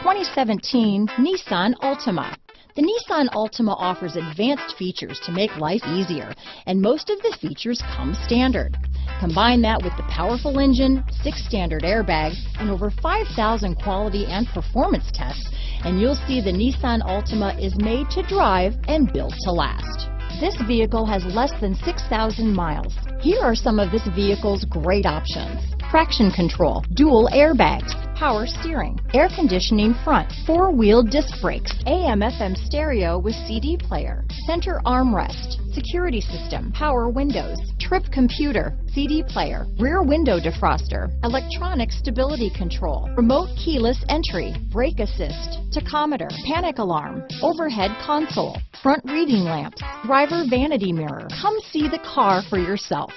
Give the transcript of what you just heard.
2017 Nissan Altima. The Nissan Altima offers advanced features to make life easier, and most of the features come standard. Combine that with the powerful engine, 6 standard airbags, and over 5,000 quality and performance tests, and you'll see the Nissan Altima is made to drive and built to last. This vehicle has less than 6,000 miles. Here are some of this vehicle's great options: traction control, dual airbags, power steering, air conditioning front, 4-wheel disc brakes, AM/FM stereo with CD player, center armrest, security system, power windows, trip computer, CD player, rear window defroster, electronic stability control, remote keyless entry, brake assist, tachometer, panic alarm, overhead console, front reading lamps, driver vanity mirror. Come see the car for yourself.